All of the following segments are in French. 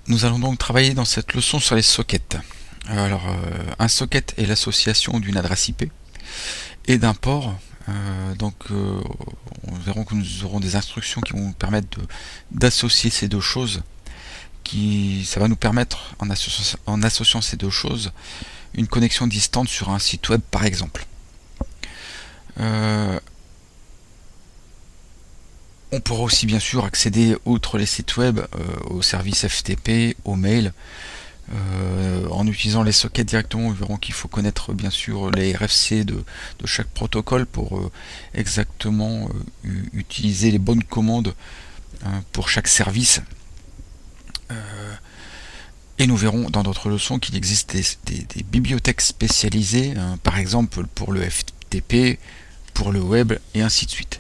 Nous allons donc travailler dans cette leçon sur les sockets. Alors, un socket est l'association d'une adresse IP et d'un port. On verra que nous aurons des instructions qui vont nous permettre d'associer ces deux choses. Ça va nous permettre, en associant ces deux choses, une connexion distante sur un site web par exemple. On pourra aussi bien sûr accéder, outre les sites web, aux services FTP, aux mails, en utilisant les sockets directement. Nous verrons qu'il faut connaître bien sûr les RFC de chaque protocole pour exactement utiliser les bonnes commandes pour chaque service. Et nous verrons dans d'autres leçons qu'il existe des bibliothèques spécialisées, par exemple pour le FTP, pour le web et ainsi de suite.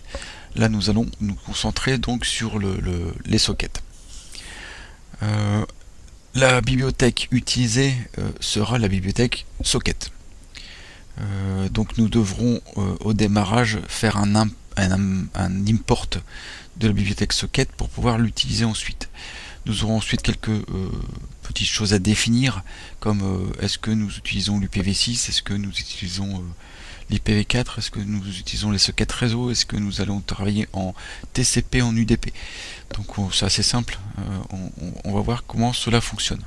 Là, nous allons nous concentrer donc sur les sockets. La bibliothèque utilisée sera la bibliothèque socket. Donc nous devrons au démarrage faire un import de la bibliothèque socket pour pouvoir l'utiliser ensuite. Nous aurons ensuite quelques petites choses à définir, comme est-ce que nous utilisons l'UPv6, est-ce que nous utilisons l'IPv4, est-ce que nous utilisons les sockets réseau, est-ce que nous allons travailler en TCP, en UDP. Donc c'est assez simple, on va voir comment cela fonctionne.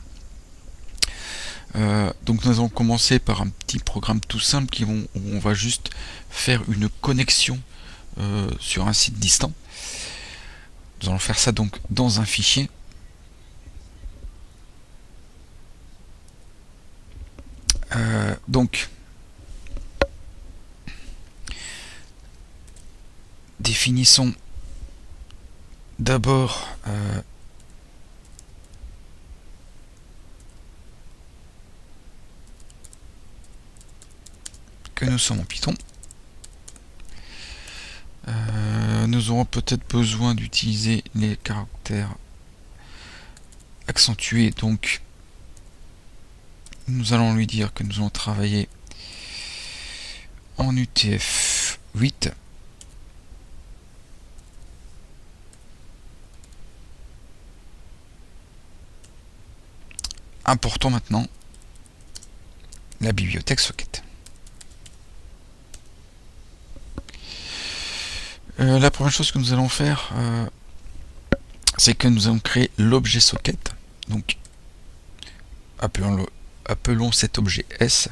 Donc nous allons commencer par un petit programme tout simple où on va juste faire une connexion sur un site distant. Nous allons faire ça donc dans un fichier. Donc définissons d'abord que nous sommes en Python. Nous aurons peut-être besoin d'utiliser les caractères accentués, donc nous allons lui dire que nous allons travailler en UTF-8. Importons maintenant la bibliothèque socket. La première chose que nous allons faire, c'est que nous allons créer l'objet socket. Donc, appelons cet objet S.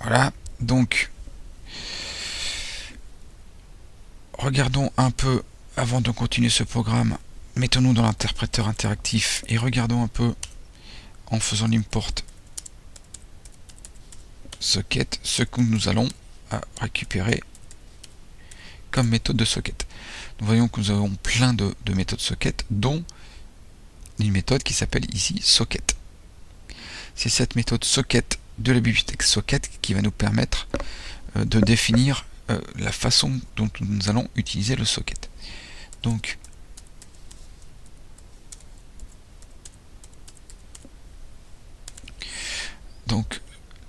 Voilà, donc regardons un peu, avant de continuer ce programme, mettons-nous dans l'interpréteur interactif et regardons un peu en faisant l'import socket ce que nous allons récupérer comme méthode de socket. Nous voyons que nous avons plein de méthodes socket, dont une méthode qui s'appelle ici socket. C'est cette méthode socket de la bibliothèque socket qui va nous permettre de définir la façon dont nous allons utiliser le socket. Donc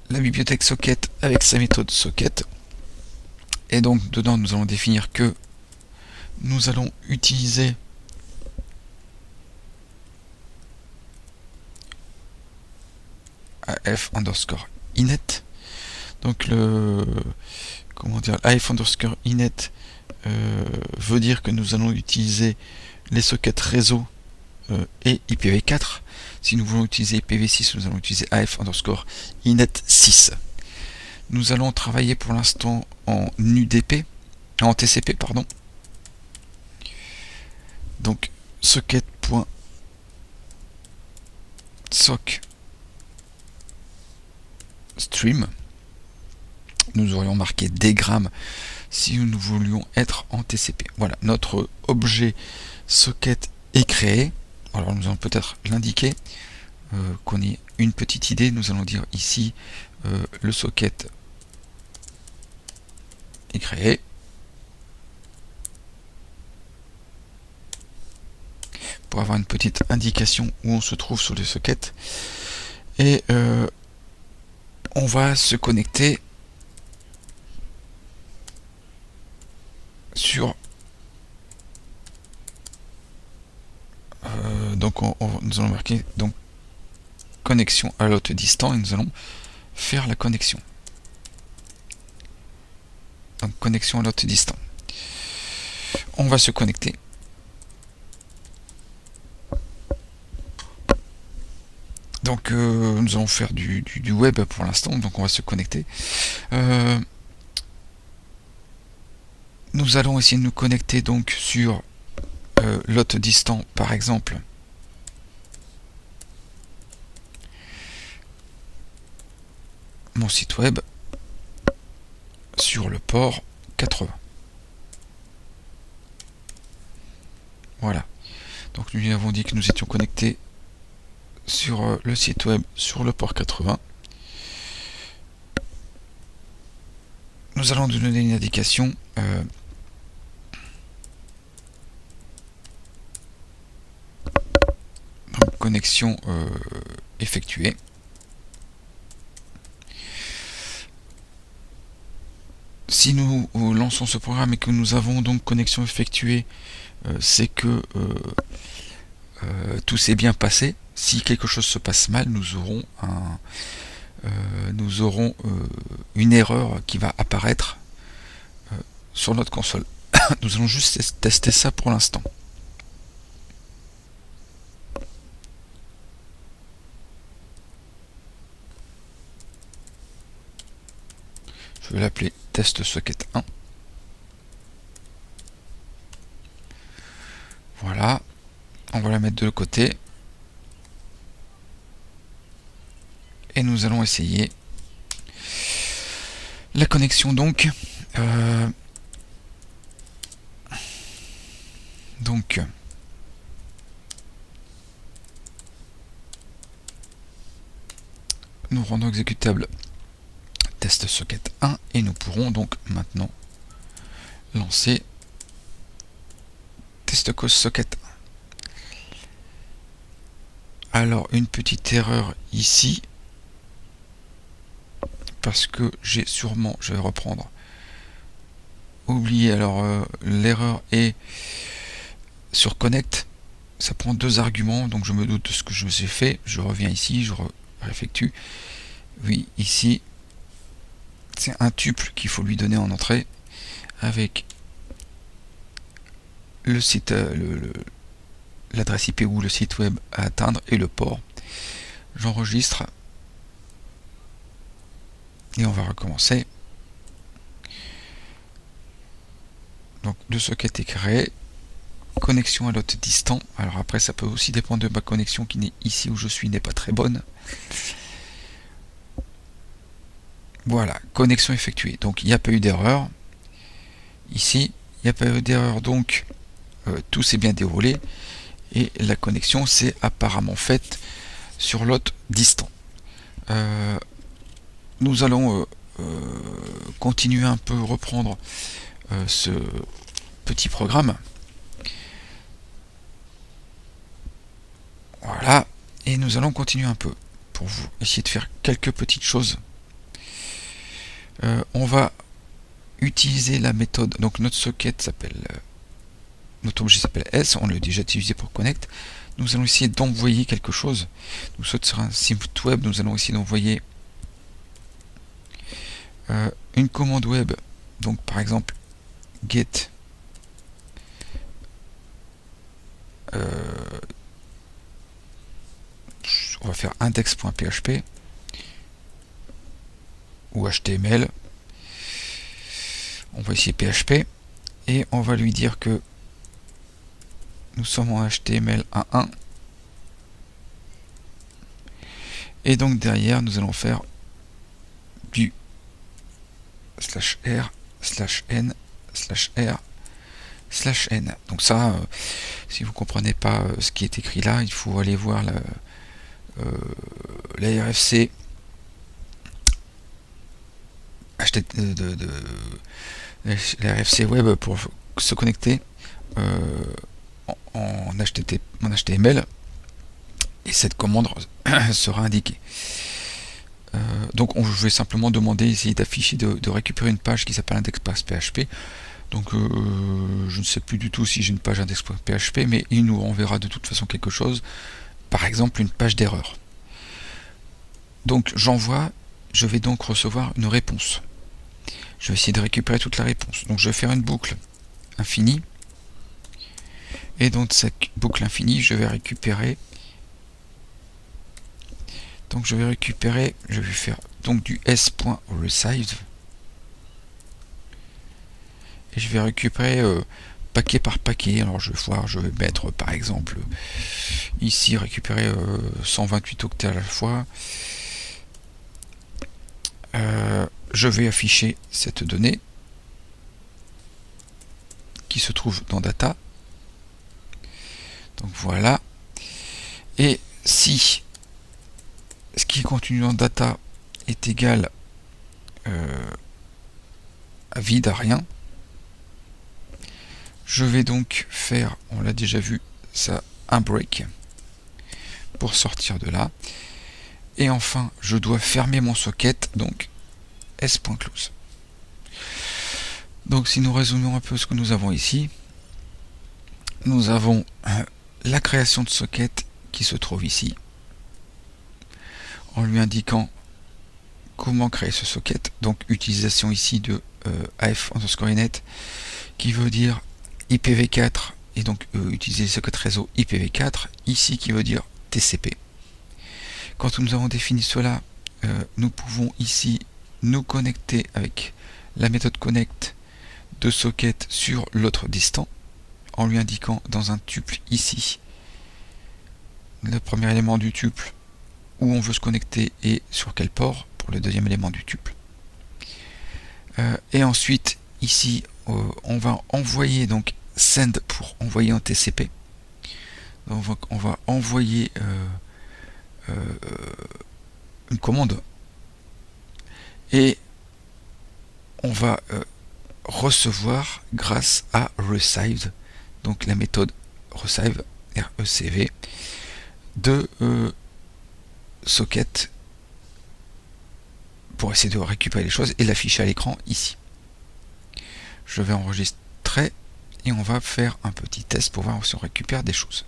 la bibliothèque socket avec sa méthode socket, et donc dedans nous allons définir que nous allons utiliser AF underscore inet. Donc AF underscore inet veut dire que nous allons utiliser les sockets réseau et IPv4. Si nous voulons utiliser IPv6, nous allons utiliser AF underscore inet6. Nous allons travailler pour l'instant en UDP, en TCP, pardon. Donc socket.sock stream. Nous aurions marqué dgram si nous voulions être en TCP. Voilà, notre objet socket est créé. Alors nous allons peut-être l'indiquer, qu'on ait une petite idée. Nous allons dire ici le socket est créé. Pour avoir une petite indication où on se trouve sur le socket. Et on va se connecter nous allons marquer donc connexion à l'hôte distant et nous allons faire la connexion. Donc connexion à l'hôte distant. On va se connecter. Donc nous allons faire du web pour l'instant, donc on va se connecter. Nous allons essayer de nous connecter donc sur l'hôte distant, par exemple. Mon site web sur le port 80. Voilà. Donc nous avons dit que nous étions connectés sur le site web sur le port 80. Nous allons nous donner une indication donc, connexion effectuée. Si nous lançons ce programme et que nous avons donc connexion effectuée, c'est que tout s'est bien passé. Si quelque chose se passe mal, nous aurons une erreur qui va apparaître sur notre console. Nous allons juste tester ça pour l'instant. Je vais l'appeler test socket 1. Voilà. On va la mettre de côté. Et nous allons essayer la connexion donc. Nous rendons exécutable test socket 1 et nous pourrons donc maintenant lancer test socket 1. Alors une petite erreur ici parce que j'ai sûrement, je vais reprendre, oublié. Alors l'erreur est sur connect, ça prend 2 arguments, donc je me doute de ce que je j'ai fait. Je reviens ici, je réeffectue. Oui, ici c'est un tuple qu'il faut lui donner en entrée avec le site, l'adresse IP ou le site web à atteindre et le port. J'enregistre et on va recommencer. Donc le socket est créé, connexion à l'hôte distant. Alors après ça peut aussi dépendre de ma connexion qui n'est ici où je suis n'est pas très bonne. Voilà, connexion effectuée. Donc il n'y a pas eu d'erreur. Ici, il n'y a pas eu d'erreur, donc tout s'est bien déroulé et la connexion s'est apparemment faite sur l'hôte distant. Nous allons continuer un peu, reprendre ce petit programme. Voilà, et nous allons continuer un peu pour vous essayer de faire quelques petites choses. On va utiliser la méthode, donc notre socket s'appelle, notre objet s'appelle S, on l'a déjà utilisé pour connect. Nous allons essayer d'envoyer quelque chose. Nous sommes sur un site web, nous allons essayer d'envoyer une commande web, donc par exemple get on va faire index.php ou HTML. On va essayer PHP et on va lui dire que nous sommes en HTML 1.1 et donc derrière nous allons faire du /r/n/r/n. Donc ça, si vous comprenez pas ce qui est écrit là, il faut aller voir la RFC la RFC web pour se connecter en HTML et cette commande sera indiquée. Donc je vais simplement demander, essayer d'afficher, de récupérer une page qui s'appelle index.php. Donc je ne sais plus du tout si j'ai une page index.php, mais il nous renverra de toute façon quelque chose, par exemple une page d'erreur. Donc j'envoie, je vais donc recevoir une réponse. Je vais essayer de récupérer toute la réponse. Donc je vais faire une boucle infinie. Et donc cette boucle infinie, je vais récupérer. Donc je vais faire donc du s.resive. Et je vais récupérer paquet par paquet. Alors je vais voir, je vais mettre par exemple ici récupérer 128 octets à la fois. Je vais afficher cette donnée qui se trouve dans data. Donc voilà. Et si ce qui est contenu dans data est égal à vide, à rien, je vais donc faire, on l'a déjà vu, ça, un break pour sortir de là. Et enfin, je dois fermer mon socket, donc s.close. Donc si nous résumons un peu ce que nous avons ici, nous avons la création de socket qui se trouve ici, en lui indiquant comment créer ce socket. Donc utilisation ici de af_inet, qui veut dire IPv4, et donc utiliser le socket réseau IPv4, ici qui veut dire TCP. Quand nous avons défini cela, nous pouvons ici nous connecter avec la méthode connect de socket sur l'autre distant, en lui indiquant dans un tuple ici le premier élément du tuple où on veut se connecter et sur quel port pour le deuxième élément du tuple. Et ensuite ici on va envoyer donc send pour envoyer en TCP. Donc on va envoyer une commande et on va recevoir grâce à receive, donc la méthode receive, RECV, de socket pour essayer de récupérer les choses et l'afficher à l'écran ici. Je vais enregistrer et on va faire un petit test pour voir si on récupère des choses.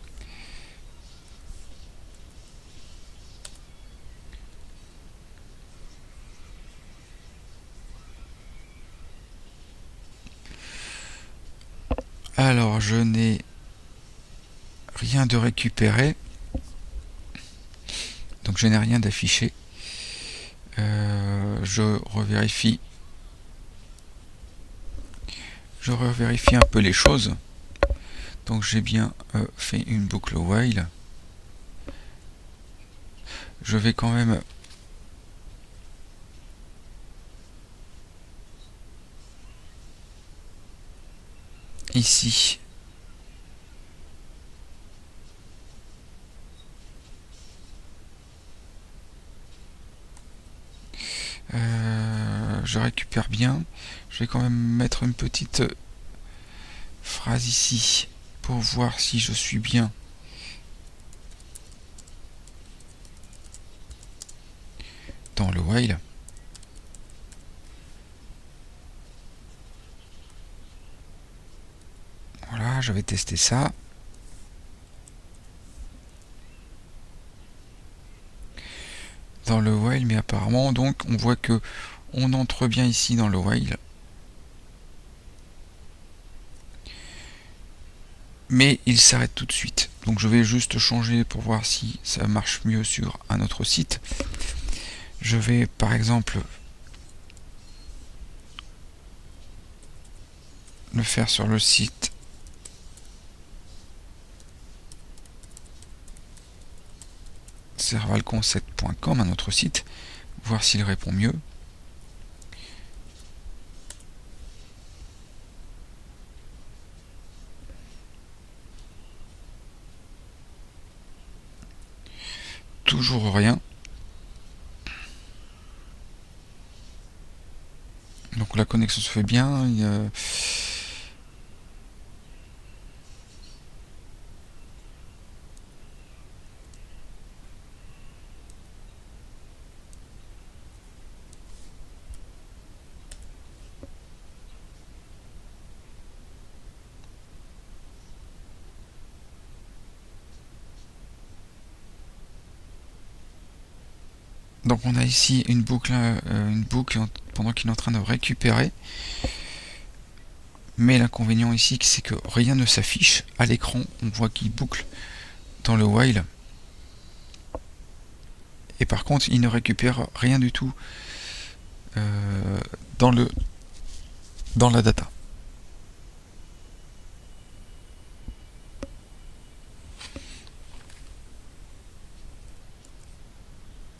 Alors je n'ai rien de récupéré, donc je n'ai rien d'affiché. Je revérifie un peu les choses. Donc j'ai bien fait une boucle while. Je vais quand même ici je récupère bien. Je vais quand même mettre une petite phrase ici pour voir si je suis bien dans le while. Voilà, je vais tester ça. Dans le while, mais apparemment, donc, on voit que on entre bien ici dans le while. Mais il s'arrête tout de suite. Donc je vais juste changer pour voir si ça marche mieux sur un autre site. Je vais par exemple le faire sur le site servalconcept.com, un autre site, voir s'il répond mieux. Toujours rien. Donc la connexion se fait bien. Donc on a ici une boucle pendant qu'il est en train de récupérer. Mais l'inconvénient ici, c'est que rien ne s'affiche à l'écran. On voit qu'il boucle dans le while. Et par contre, il ne récupère rien du tout dans la data.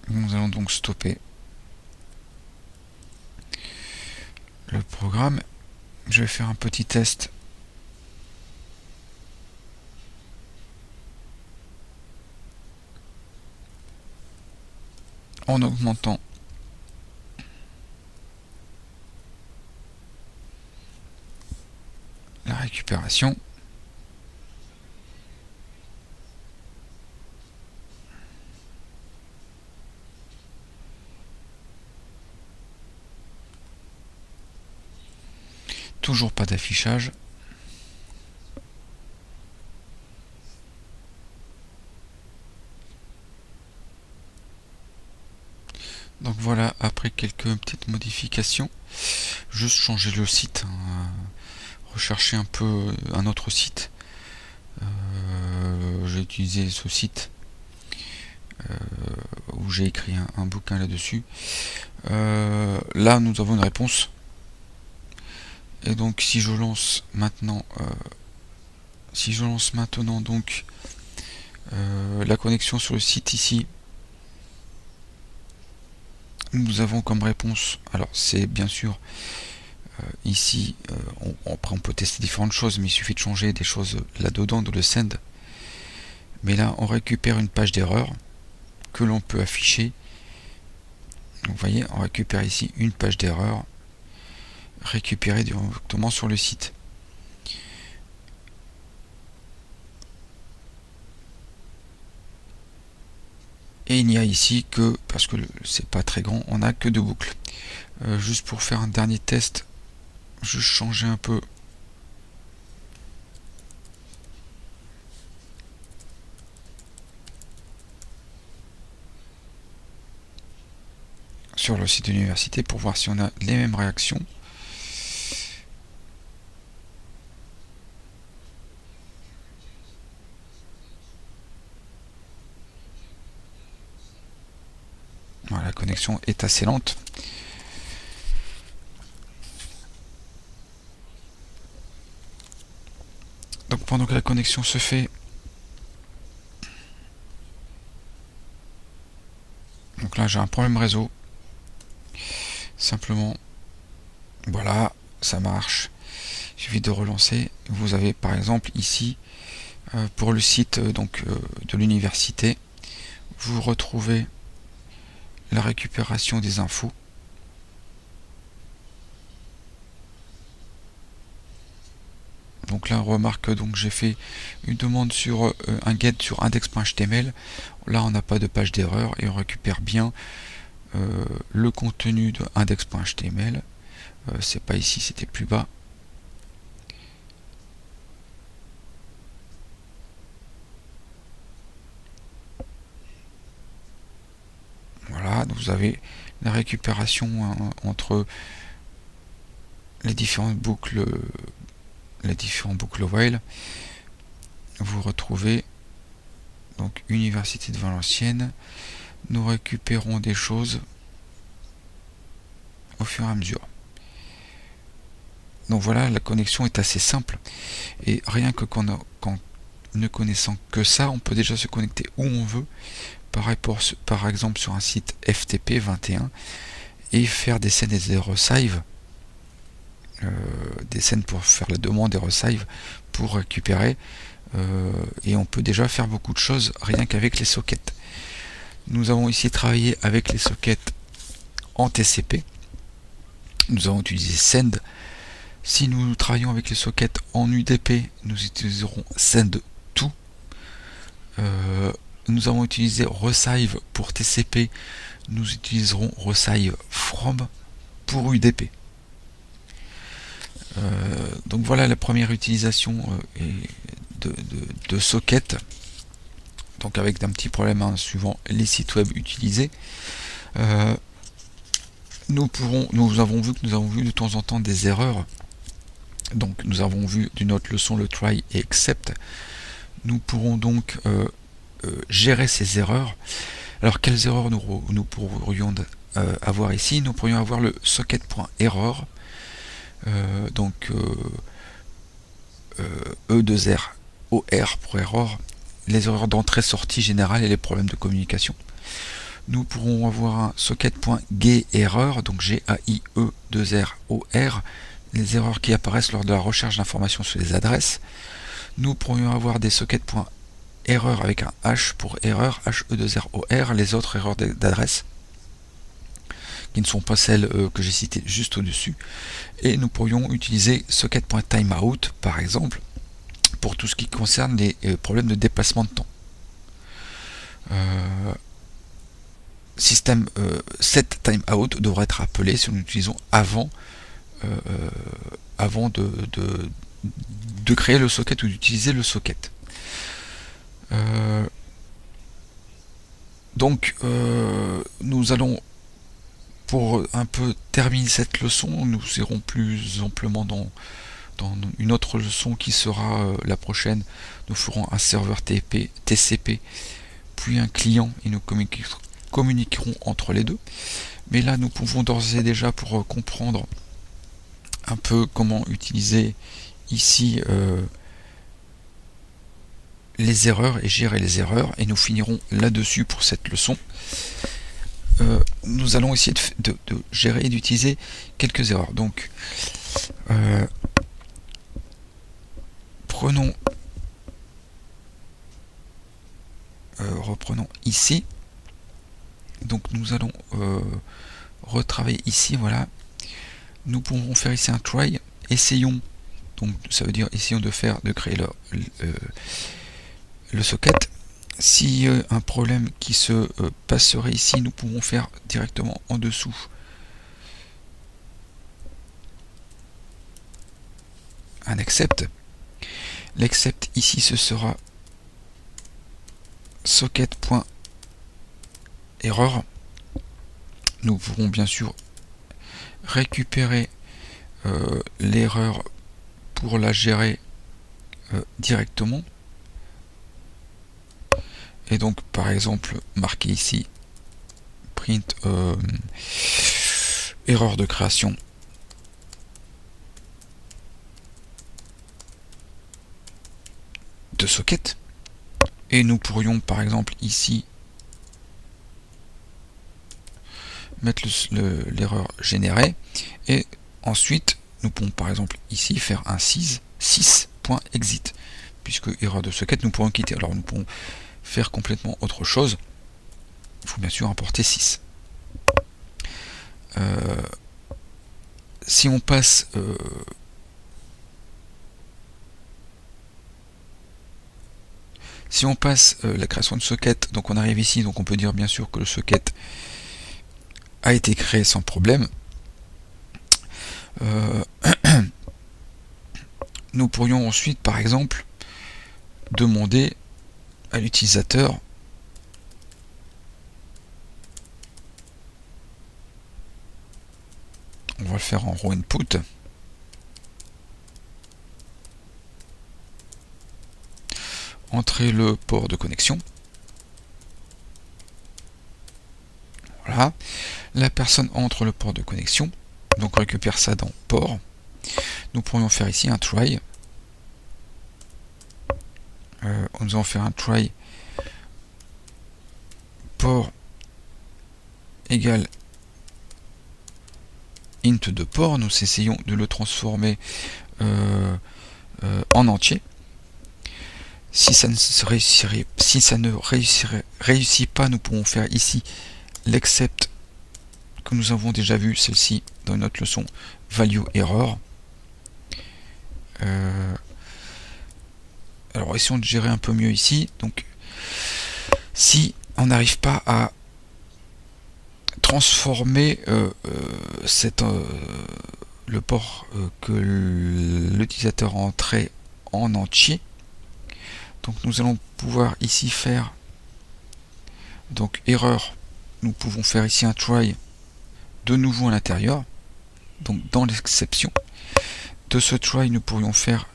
Nous allons donc stopper le programme. Je vais faire un petit test. En augmentant la récupération. Toujours pas d'affichage. Donc voilà, après quelques petites modifications, juste changer le site, rechercher un peu un autre site. J'ai utilisé ce site où j'ai écrit un bouquin là-dessus. Là, nous avons une réponse. Et donc, si je lance maintenant, donc la connexion sur le site ici, nous avons comme réponse, alors c'est bien sûr ici, après on peut tester différentes choses, mais il suffit de changer des choses là-dedans, dans le send. Mais là, on récupère une page d'erreur que l'on peut afficher. Donc, vous voyez, on récupère ici une page d'erreur récupérée directement sur le site. Et il n'y a ici que, parce que c'est pas très grand, on n'a que deux boucles. Juste pour faire un dernier test, je changeais un peu sur le site de l'université pour voir si on a les mêmes réactions. Voilà, la connexion est assez lente. Donc pendant que la connexion se fait, donc là j'ai un problème réseau. Simplement, voilà, ça marche. Il suffit de relancer. Vous avez par exemple ici, pour le site de l'université, vous retrouvez la récupération des infos. Donc là on remarque donc j'ai fait une demande sur un get sur index.html. Là on n'a pas de page d'erreur et on récupère bien le contenu de index.html. C'est pas ici, c'était plus bas. Voilà, vous avez la récupération entre les différentes boucles while. Vous retrouvez donc Université de Valenciennes. Nous récupérons des choses au fur et à mesure. Donc voilà, la connexion est assez simple et rien que qu'en ne connaissant que ça, on peut déjà se connecter où on veut, par exemple sur un site FTP 21 et faire des scènes et des resave, des scènes pour faire la demande et resave pour récupérer, et on peut déjà faire beaucoup de choses rien qu'avec les sockets. Nous avons ici travaillé avec les sockets en TCP. Nous avons utilisé send. Si nous travaillons avec les sockets en UDP, nous utiliserons send to. Nous avons utilisé resave pour TCP, nous utiliserons resave from pour UDP. Donc voilà la première utilisation de socket. Donc avec un petit problème suivant les sites web utilisés. Nous avons vu de temps en temps des erreurs. Donc nous avons vu d'une autre leçon le try et except. Nous pourrons donc gérer ces erreurs. Alors quelles erreurs nous pourrions avoir ici? Nous pourrions avoir le socket.error, donc E2R OR pour error, les erreurs d'entrée-sortie générale et les problèmes de communication. Nous pourrons avoir un socket.getError, donc G-A-I-E-2-R-O-R, les erreurs qui apparaissent lors de la recherche d'informations sur les adresses. Nous pourrions avoir des socket.error avec un H pour erreur, H-E-2-R-O-R, les autres erreurs d'adresse, qui ne sont pas celles que j'ai citées juste au-dessus. Et nous pourrions utiliser socket.timeout, par exemple, pour tout ce qui concerne les problèmes de déplacement de temps. Système set timeout devrait être appelé si nous l'utilisons avant de créer le socket ou d'utiliser le socket. Donc nous allons, pour un peu terminer cette leçon, nous irons plus amplement dans une autre leçon qui sera la prochaine. Nous ferons un serveur TCP puis un client et nous communiqueront entre les deux. Mais là nous pouvons d'ores et déjà, pour comprendre un peu comment utiliser ici les erreurs et gérer les erreurs, et nous finirons là-dessus pour cette leçon. Nous allons essayer de gérer et d'utiliser quelques erreurs. Donc reprenons ici. Donc nous allons retravailler ici, voilà. Nous pourrons faire ici un try. Essayons, donc ça veut dire essayons de créer le socket. Si un problème qui se passerait ici, nous pouvons faire directement en dessous un accept. L'accept ici, ce sera socket.error. Nous pourrons bien sûr récupérer l'erreur pour la gérer directement. Et donc par exemple marquer ici print erreur de création de socket. Et nous pourrions par exemple ici mettre l'erreur générée, et ensuite nous pouvons par exemple ici faire un 6.exit, puisque erreur de socket, nous pourrons quitter. Alors nous pourrons faire complètement autre chose. Il faut bien sûr importer 6. Si on passe la création de socket, donc on arrive ici, donc on peut dire bien sûr que le socket a été créé sans problème. Nous pourrions ensuite par exemple demander à l'utilisateur on va le faire en raw input, entrer le port de connexion. Voilà, la personne entre le port de connexion, donc récupère ça dans port. Nous pourrions faire ici un try. Nous allons faire un try port égale int de port. Nous essayons de le transformer en entier. Si ça ne réussit pas, nous pourrons faire ici l'except que nous avons déjà vu, celle-ci dans notre leçon value error. Alors essayons de gérer un peu mieux ici. Donc si on n'arrive pas à transformer le port que l'utilisateur a entré en entier, donc nous allons pouvoir ici faire donc erreur nous pouvons faire ici un try de nouveau à l'intérieur, donc dans l'exception. De ce try, nous pourrions faire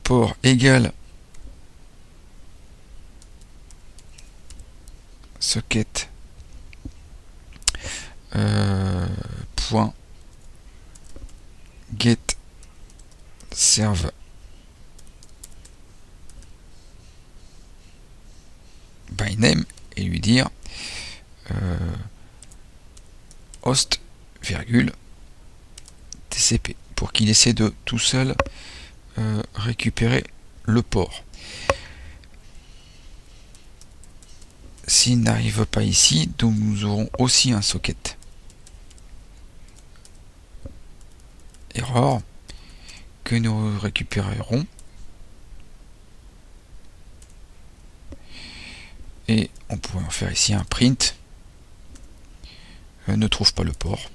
port égal socket point get serve by name et lui dire host virgule TCP pour qu'il essaie de tout seul récupérer le port. S'il n'arrive pas ici, donc nous aurons aussi un socket error que nous récupérerons et on pourrait en faire ici un print ne trouve pas le port.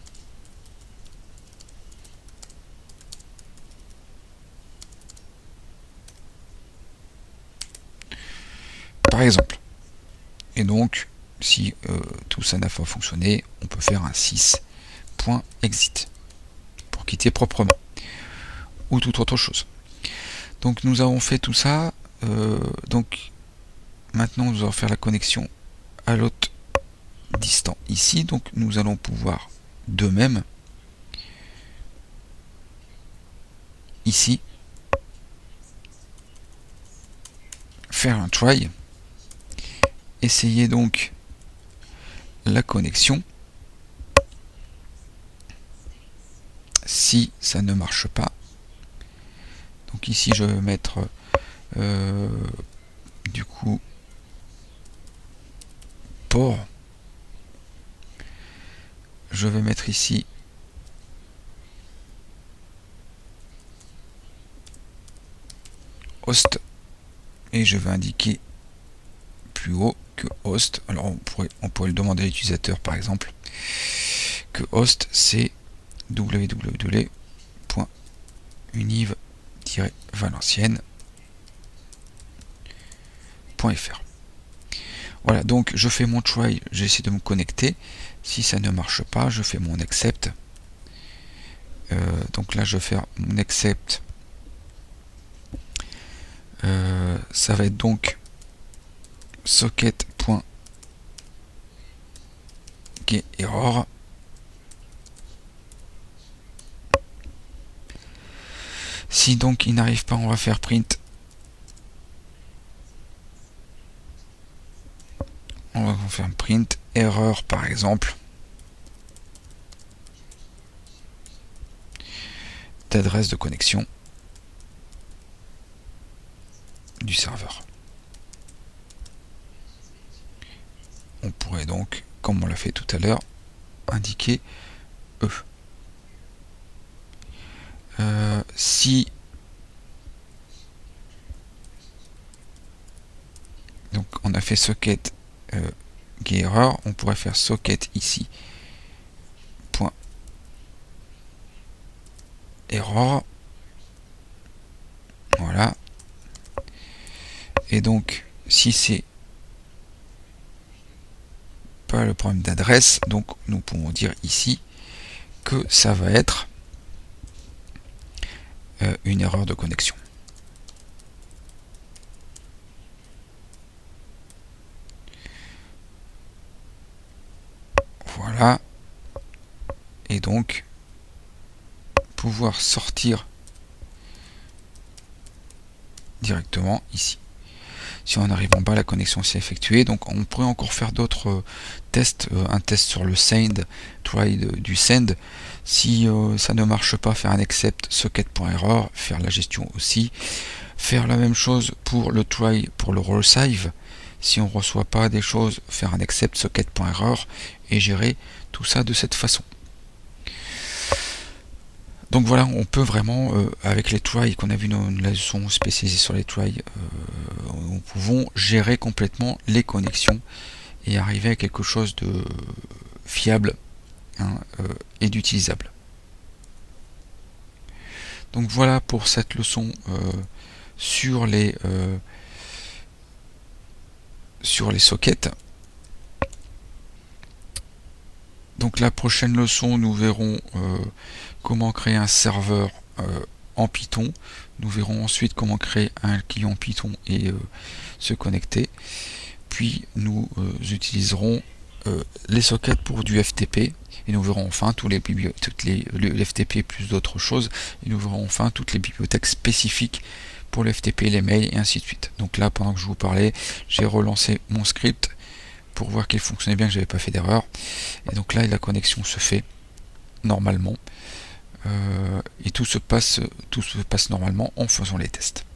Par exemple. Et donc, si tout ça n'a pas fonctionné, on peut faire un 6.exit pour quitter proprement. Ou toute autre chose. Donc nous avons fait tout ça. Donc maintenant nous allons faire la connexion à l'autre distant ici. Donc nous allons pouvoir de même ici faire un try. Essayez donc la connexion. Si ça ne marche pas, donc ici je vais mettre du coup port. Je vais mettre ici host et je vais indiquer plus haut que host. Alors on pourrait le demander à l'utilisateur par exemple que host c'est www.univ-valenciennes.fr. Voilà, donc je fais mon try, j'essaie de me connecter. Si ça ne marche pas, je fais mon accept. Donc là je vais faire mon accept. Ça va être donc socket.getError. Si donc il n'arrive pas, on va faire print. On va faire un print erreur par exemple d'adresse de connexion du serveur. On pourrait donc, comme on l'a fait tout à l'heure, indiquer E. Si donc on a fait socket getError, on pourrait faire socket ici point error. Voilà. Et donc si c'est pas le problème d'adresse, donc nous pouvons dire ici que ça va être une erreur de connexion. Voilà. Et donc pouvoir sortir directement ici. Si on arrive en bas, la connexion s'est effectuée. Donc on pourrait encore faire d'autres tests, un test sur le send, try du send. Si ça ne marche pas, faire un accept socket.error, faire la gestion aussi. Faire la même chose pour le try, pour le receive. Si on ne reçoit pas des choses, faire un accept socket.error et gérer tout ça de cette façon. Donc voilà, on peut vraiment, avec les tries, qu'on a vu une leçon spécialisée sur les tries, nous pouvons gérer complètement les connexions et arriver à quelque chose de fiable et d'utilisable. Donc voilà pour cette leçon sur sur les sockets. Donc la prochaine leçon, nous verrons comment créer un serveur en Python. Nous verrons ensuite comment créer un client Python et se connecter. Puis nous utiliserons les sockets pour du FTP. Et nous verrons enfin le FTP plus d'autres choses. Et nous verrons enfin toutes les bibliothèques spécifiques pour le FTP, les mails et ainsi de suite. Donc là, pendant que je vous parlais, j'ai relancé mon script pour voir qu'il fonctionnait bien, que j'avais pas fait d'erreur. Et donc là, la connexion se fait normalement. Et tout se passe normalement en faisant les tests.